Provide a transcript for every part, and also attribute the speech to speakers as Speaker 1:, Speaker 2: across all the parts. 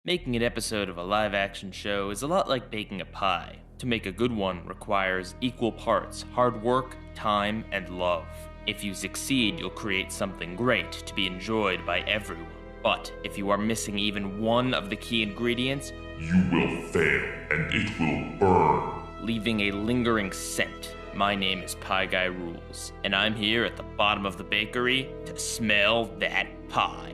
Speaker 1: Making an episode of a live-action show is a lot like baking a pie. To make a good one requires equal parts hard work, time, and love. If you succeed, you'll create something great to be enjoyed by everyone. But if you are missing even one of the key ingredients,
Speaker 2: you will fail, and it will burn,
Speaker 1: leaving a lingering scent. My name is Pie Guy Rules, and I'm here at the bottom of the bakery to smell that pie.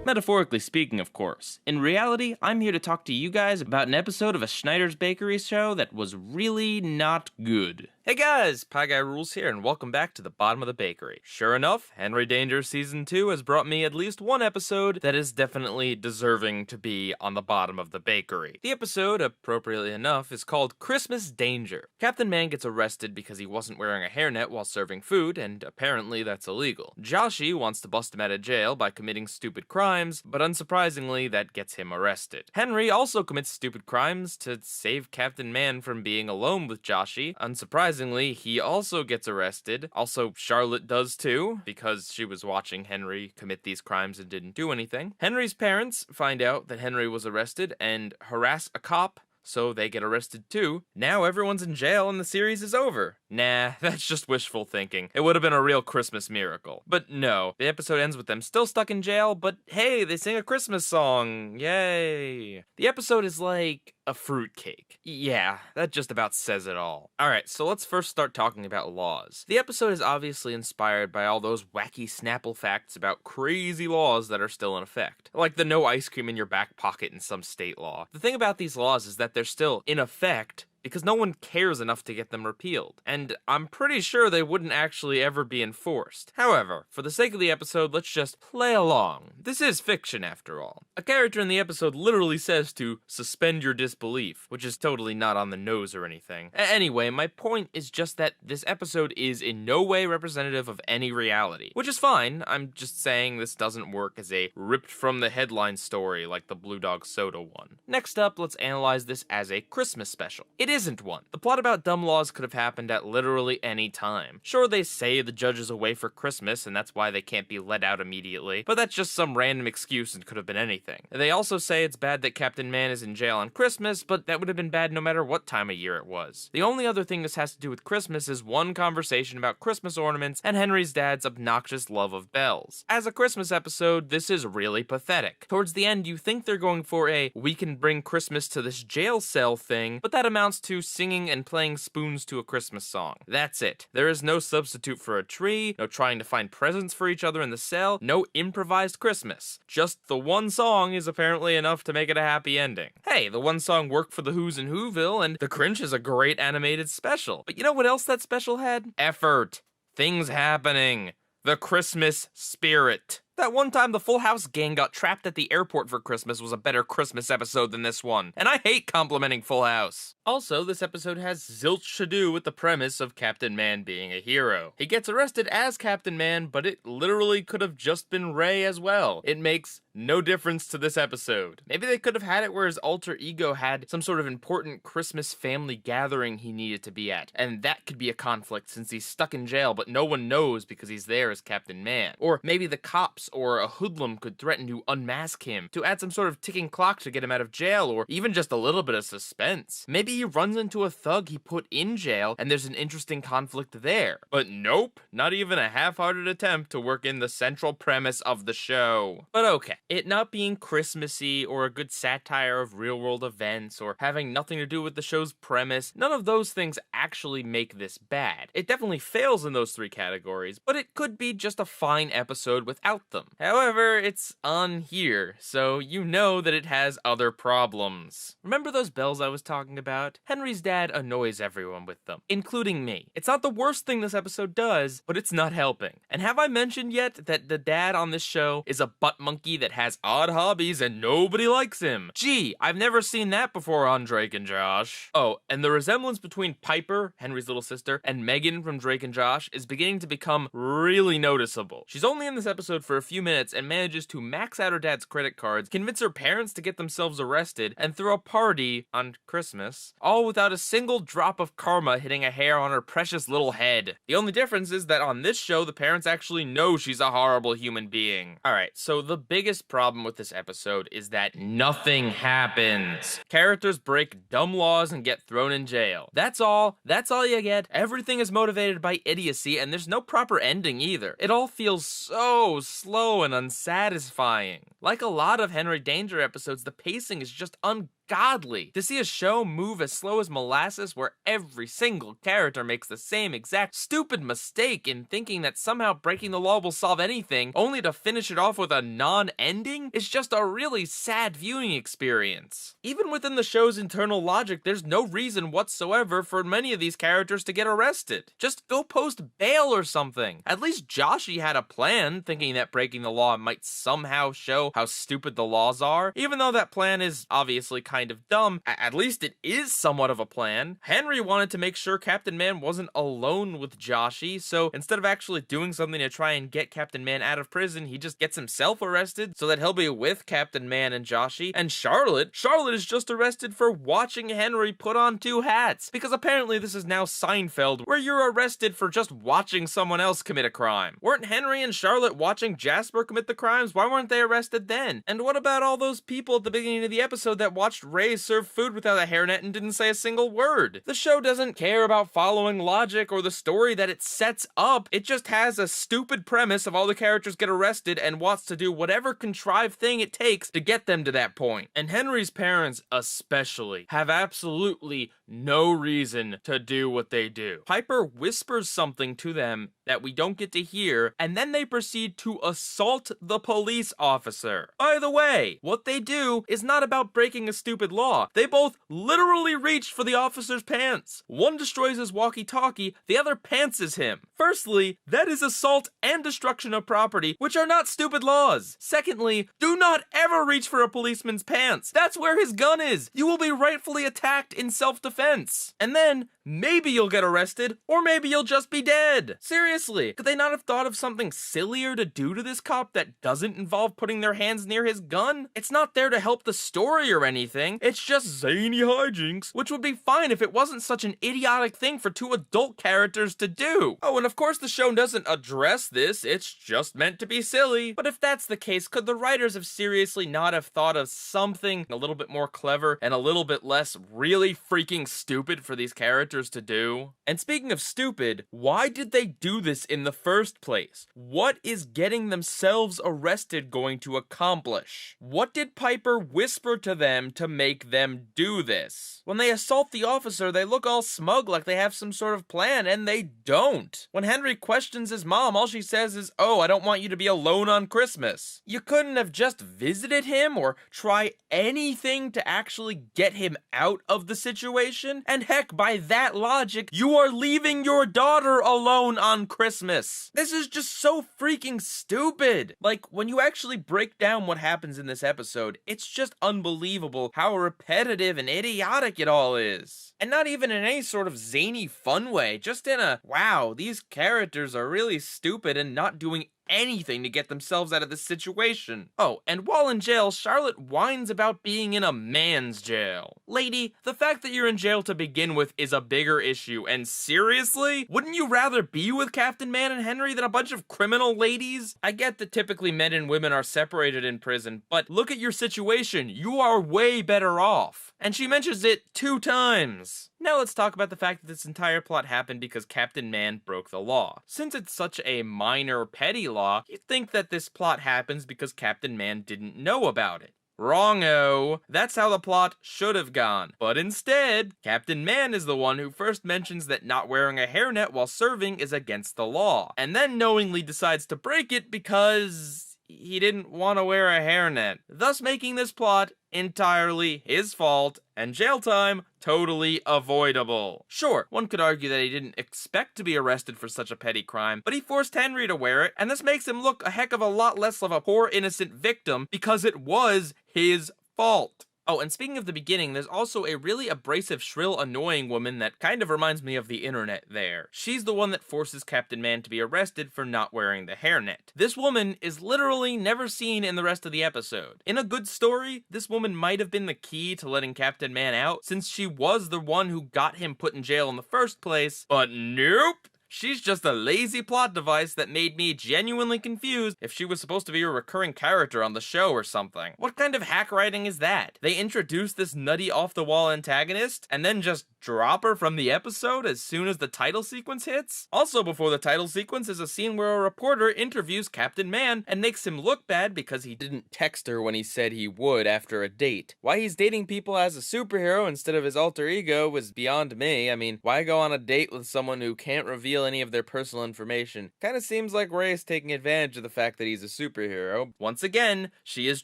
Speaker 1: Metaphorically speaking, of course. In reality, I'm here to talk to you guys about an episode of a Schneider's Bakery show that was really not good.
Speaker 3: Hey guys, Pie Guy Rules here, and welcome back to the bottom of the bakery. Sure enough, Henry Danger Season 2 has brought me at least one episode that is definitely deserving to be on the bottom of the bakery. The episode, appropriately enough, is called Christmas Danger. Captain Man gets arrested because he wasn't wearing a hairnet while serving food, and apparently that's illegal. Joshi wants to bust him out of jail by committing stupid crimes, but unsurprisingly, that gets him arrested. Henry also commits stupid crimes to save Captain Man from being alone with Joshi. Unsurprisingly, he also gets arrested. Also, Charlotte does too, because she was watching Henry commit these crimes and didn't do anything. Henry's parents find out that Henry was arrested and harass a cop, so they get arrested too. Now everyone's in jail and the series is over. Nah, that's just wishful thinking. It would have been a real Christmas miracle. But no, the episode ends with them still stuck in jail, but hey, they sing a Christmas song. Yay. The episode is like a fruitcake. Yeah, that just about says it all. Alright, so let's first start talking about laws. The episode is obviously inspired by all those wacky Snapple facts about crazy laws that are still in effect. Like the no ice cream in your back pocket in some state law. The thing about these laws is that they're still in effect because no one cares enough to get them repealed, and I'm pretty sure they wouldn't actually ever be enforced. However, for the sake of the episode, let's just play along. This is fiction after all. A character in the episode literally says to suspend your disbelief, which is totally not on the nose or anything. Anyway, my point is just that this episode is in no way representative of any reality, which is fine. I'm just saying this doesn't work as a ripped from the headline story like the Blue Dog Soda one. Next up, let's analyze this as a Christmas special. It isn't one. The plot about dumb laws could have happened at literally any time. Sure, they say the judge is away for Christmas and that's why they can't be let out immediately, but that's just some random excuse and could have been anything. They also say it's bad that Captain Man is in jail on Christmas, but that would have been bad no matter what time of year it was. The only other thing this has to do with Christmas is one conversation about Christmas ornaments and Henry's dad's obnoxious love of bells. As a Christmas episode, this is really pathetic. Towards the end, you think they're going for a we can bring Christmas to this jail cell thing, but that amounts to singing and playing spoons to a Christmas song. That's it. There is no substitute for a tree, no trying to find presents for each other in the cell, no improvised Christmas. Just the one song is apparently enough to make it a happy ending. Hey, the one song worked for the Who's in Whoville, and The Grinch is a great animated special. But you know what else that special had? Effort. Things happening. The Christmas spirit. That one time the Full House gang got trapped at the airport for Christmas was a better Christmas episode than this one, and I hate complimenting Full House. Also, this episode has zilch to do with the premise of Captain Man being a hero. He gets arrested as Captain Man, but it literally could have just been Ray as well. It makes no difference to this episode. Maybe they could have had it where his alter ego had some sort of important Christmas family gathering he needed to be at, and that could be a conflict since he's stuck in jail but no one knows because he's there as Captain Man. Or maybe the cops or a hoodlum could threaten to unmask him to add some sort of ticking clock to get him out of jail, or even just a little bit of suspense. Maybe he runs into a thug he put in jail and there's an interesting conflict there. But nope, not even a half-hearted attempt to work in the central premise of the show. But okay, it not being Christmassy or a good satire of real-world events or having nothing to do with the show's premise, none of those things actually make this bad. It definitely fails in those three categories, but it could be just a fine episode without them. However, it's on here, so you know that it has other problems. Remember those bells I was talking about? Henry's dad annoys everyone with them, including me. It's not the worst thing this episode does, but it's not helping. And have I mentioned yet that the dad on this show is a butt monkey that has odd hobbies and nobody likes him? Gee, I've never seen that before on Drake and Josh. Oh, and the resemblance between Piper, Henry's little sister, and Megan from Drake and Josh is beginning to become really noticeable. She's only in this episode for a few minutes and manages to max out her dad's credit cards, convince her parents to get themselves arrested, and throw a party on Christmas, all without a single drop of karma hitting a hair on her precious little head. The only difference is that on this show, the parents actually know she's a horrible human being. Alright, so the biggest problem with this episode is that nothing happens. Characters break dumb laws and get thrown in jail. That's all you get. Everything is motivated by idiocy, and there's no proper ending either. It all feels so slow and unsatisfying. Like a lot of Henry Danger episodes, the pacing is just ungodly. To see a show move as slow as molasses where every single character makes the same exact stupid mistake in thinking that somehow breaking the law will solve anything, only to finish it off with a non-ending, is just a really sad viewing experience. Even within the show's internal logic, there's no reason whatsoever for many of these characters to get arrested. Just go post bail or something. At least Joshy had a plan, thinking that breaking the law might somehow show how stupid the laws are. Even though that plan is obviously kind of dumb, at least it is somewhat of a plan. Henry wanted to make sure Captain Man wasn't alone with Joshy, so instead of actually doing something to try and get Captain Man out of prison, he just gets himself arrested so that he'll be with Captain Man and Joshy. And Charlotte is just arrested for watching Henry put on 2 hats, because apparently this is now Seinfeld, where you're arrested for just watching someone else commit a crime. Weren't Henry and Charlotte watching Jasper commit the crimes? Why weren't they arrested then? And what about all those people at the beginning of the episode that watched Ray serve food without a hairnet and didn't say a single word? The show doesn't care about following logic or the story that it sets up. It just has a stupid premise of all the characters get arrested and wants to do whatever contrived thing it takes to get them to that point. And Henry's parents especially have absolutely no reason to do what they do. Piper whispers something to them that we don't get to hear, and then they proceed to assault the police officer. By the way, what they do is not about breaking a stupid law. They both literally reach for the officer's pants. One destroys his walkie-talkie, the other pantses him. Firstly, that is assault and destruction of property, which are not stupid laws. Secondly, do not ever reach for a policeman's pants. That's where his gun is. You will be rightfully attacked in self-defense. And then, maybe you'll get arrested, or maybe you'll just be dead. Seriously, could they not have thought of something sillier to do to this cop that doesn't involve putting their hands near his gun? It's not there to help the story or anything. It's just zany hijinks, which would be fine if it wasn't such an idiotic thing for 2 adult characters to do. Oh, and of course the show doesn't address this, it's just meant to be silly. But if that's the case, could the writers have seriously not have thought of something a little bit more clever and a little bit less really freaking stupid for these characters to do? And speaking of stupid, why did they do this in the first place? What is getting themselves arrested going to accomplish? What did Piper whisper to them to make them do this? When they assault the officer, they look all smug like they have some sort of plan, and they don't. When Henry questions his mom, all she says is, "Oh, I don't want you to be alone on Christmas." You couldn't have just visited him or try anything to actually get him out of the situation? And heck, by that logic, you are leaving your daughter alone on Christmas. This is just so freaking stupid. Like, when you actually break down what happens in this episode, it's just unbelievable how repetitive and idiotic it all is. And not even in any sort of zany fun way, just in a, wow, these characters are really stupid and not doing anything to get themselves out of this situation. Oh, and while in jail, Charlotte whines about being in a man's jail. Lady, the fact that you're in jail to begin with is a bigger issue, and seriously? Wouldn't you rather be with Captain Man and Henry than a bunch of criminal ladies? I get that typically men and women are separated in prison, but look at your situation. You are way better off. And she mentions it 2 times. Now let's talk about the fact that this entire plot happened because Captain Man broke the law. Since it's such a minor, petty law, you'd think that this plot happens because Captain Man didn't know about it. Wrong-o. That's how the plot should have gone. But instead, Captain Man is the one who first mentions that not wearing a hairnet while serving is against the law, and then knowingly decides to break it because he didn't want to wear a hairnet, thus making this plot entirely his fault, and jail time totally avoidable. Sure, one could argue that he didn't expect to be arrested for such a petty crime, but he forced Henry to wear it, and this makes him look a heck of a lot less of a poor innocent victim because it was his fault. Oh, and speaking of the beginning, there's also a really abrasive, shrill, annoying woman that kind of reminds me of the internet there. She's the one that forces Captain Man to be arrested for not wearing the hairnet. This woman is literally never seen in the rest of the episode. In a good story, this woman might have been the key to letting Captain Man out, since she was the one who got him put in jail in the first place, but nope! She's just a lazy plot device that made me genuinely confused if she was supposed to be a recurring character on the show or something. What kind of hack writing is that? They introduce this nutty off-the-wall antagonist and then just drop her from the episode as soon as the title sequence hits? Also before the title sequence is a scene where a reporter interviews Captain Man and makes him look bad because he didn't text her when he said he would after a date. Why he's dating people as a superhero instead of his alter ego was beyond me. I mean, why go on a date with someone who can't reveal any of their personal information? Kinda seems like Ray's taking advantage of the fact that he's a superhero. Once again, she is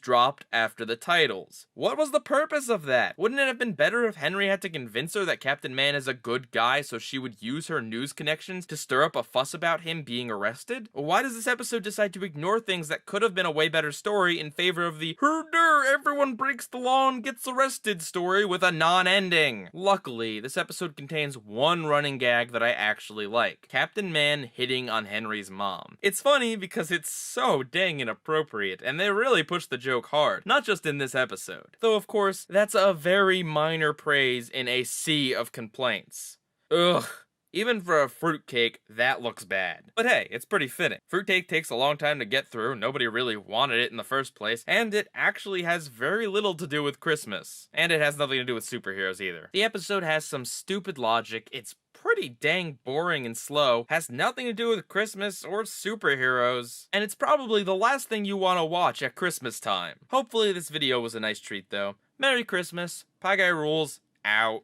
Speaker 3: dropped after the titles. What was the purpose of that? Wouldn't it have been better if Henry had to convince her that Captain Man is a good guy so she would use her news connections to stir up a fuss about him being arrested? Why does this episode decide to ignore things that could have been a way better story in favor of the herder, everyone breaks the law and gets arrested story with a non-ending? Luckily, this episode contains one running gag that I actually like. Captain Man hitting on Henry's mom. It's funny because it's so dang inappropriate, and they really push the joke hard, not just in this episode. Though of course, that's a very minor praise in a sea of complaints. Ugh. Even for a fruitcake, that looks bad. But hey, it's pretty fitting. Fruitcake takes a long time to get through, nobody really wanted it in the first place, and it actually has very little to do with Christmas. And it has nothing to do with superheroes either. The episode has some stupid logic, it's pretty dang boring and slow, has nothing to do with Christmas or superheroes, and it's probably the last thing you want to watch at Christmas time. Hopefully this video was a nice treat though. Merry Christmas, Pie Guy rules, out.